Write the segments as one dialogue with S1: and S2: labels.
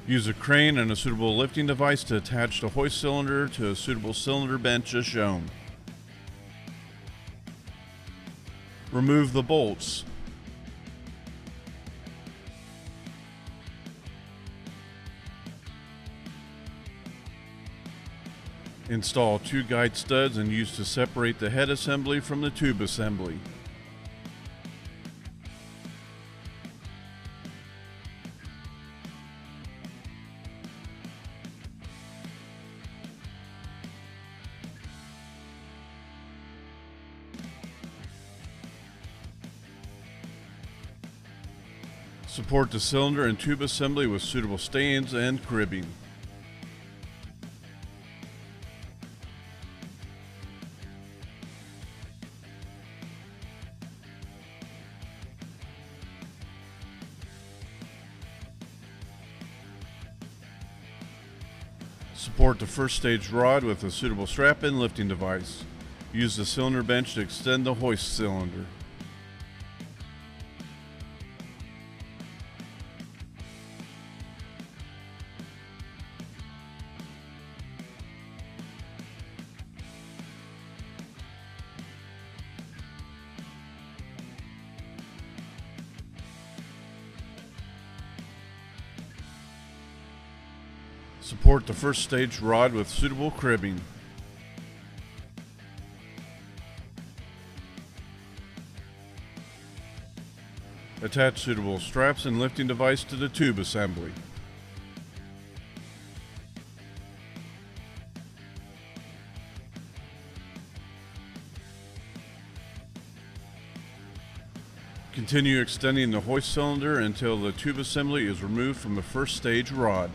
S1: Use a crane and a suitable lifting device to attach the hoist cylinder to a suitable cylinder bench as shown. Remove the bolts. Install 2 guide studs and use to separate the head assembly from the tube assembly. Support the cylinder and tube assembly with suitable stands and cribbing. Support the first stage rod with a suitable strap and lifting device. Use the cylinder bench to extend the hoist cylinder. Support the first stage rod with suitable cribbing. Attach suitable straps and lifting device to the tube assembly. Continue extending the hoist cylinder until the tube assembly is removed from the first stage rod.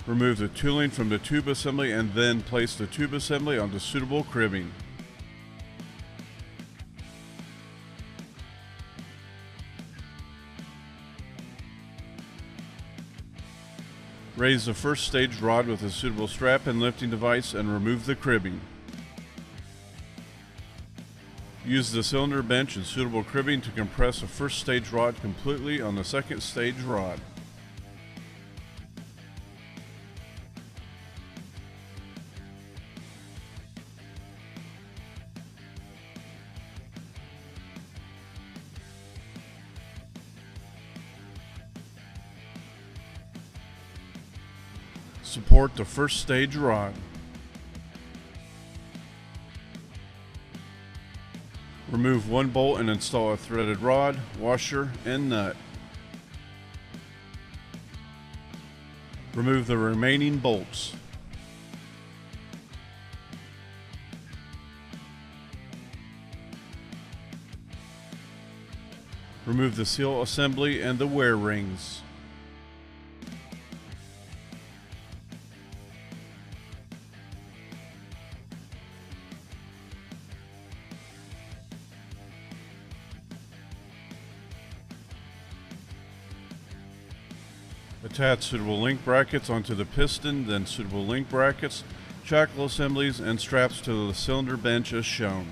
S1: Remove the tooling from the tube assembly and then place the tube assembly onto suitable cribbing. Raise the first stage rod with a suitable strap and lifting device and remove the cribbing. Use the cylinder bench and suitable cribbing to compress the first stage rod completely on the second stage rod. Support the first stage rod. Remove one bolt and install a threaded rod, washer, and nut. Remove the remaining bolts. Remove the seal assembly and the wear rings. Attach suitable link brackets onto the piston, then suitable link brackets, shackle assemblies, and straps to the cylinder bench as shown.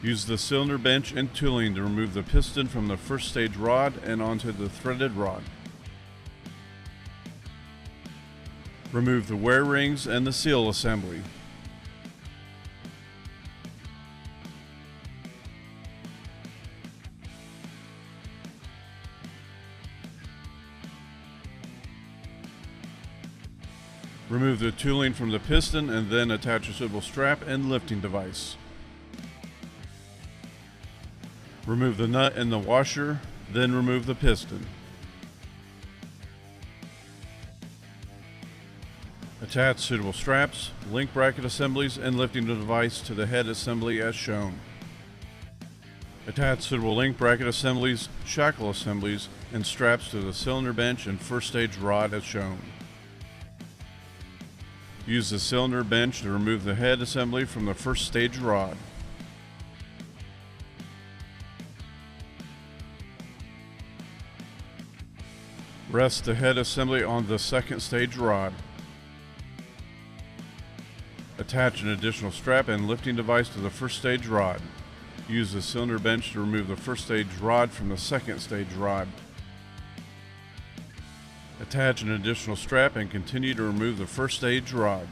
S1: Use the cylinder bench and tooling to remove the piston from the first stage rod and onto the threaded rod. Remove the wear rings and the seal assembly. Remove the tooling from the piston and then attach a suitable strap and lifting device. Remove the nut and the washer, then remove the piston. Attach suitable straps, link bracket assemblies, and lifting the device to the head assembly as shown. Attach suitable link bracket assemblies, shackle assemblies, and straps to the cylinder bench and first stage rod as shown. Use the cylinder bench to remove the head assembly from the first stage rod. Rest the head assembly on the second stage rod. Attach an additional strap and lifting device to the first stage rod. Use the cylinder bench to remove the first stage rod from the second stage rod. Attach an additional strap and continue to remove the first stage rod.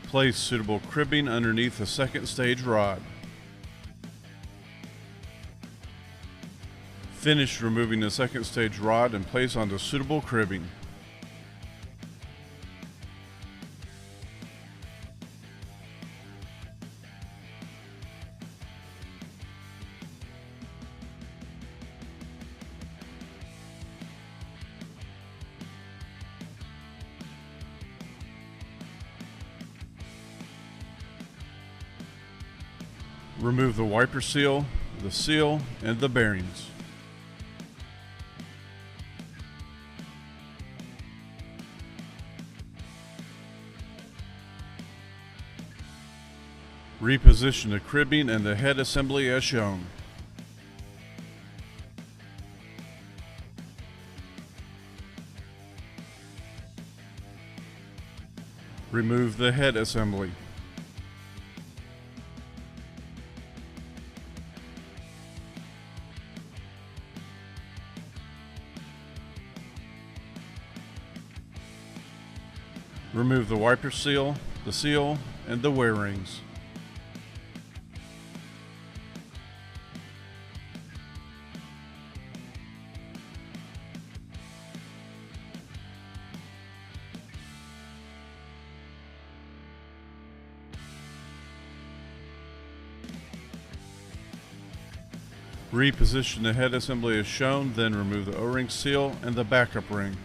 S1: Place suitable cribbing underneath the second stage rod. Finish removing the second stage rod and place onto suitable cribbing. Remove the wiper seal, and the bearings. Reposition the cribbing and the head assembly as shown. Remove the head assembly. Remove the wiper seal, and the wear rings. Reposition the head assembly as shown, then remove the O-ring seal and the backup ring.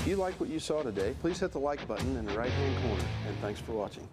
S2: If you like what you saw today, please hit the like button in the right-hand corner, and thanks for watching.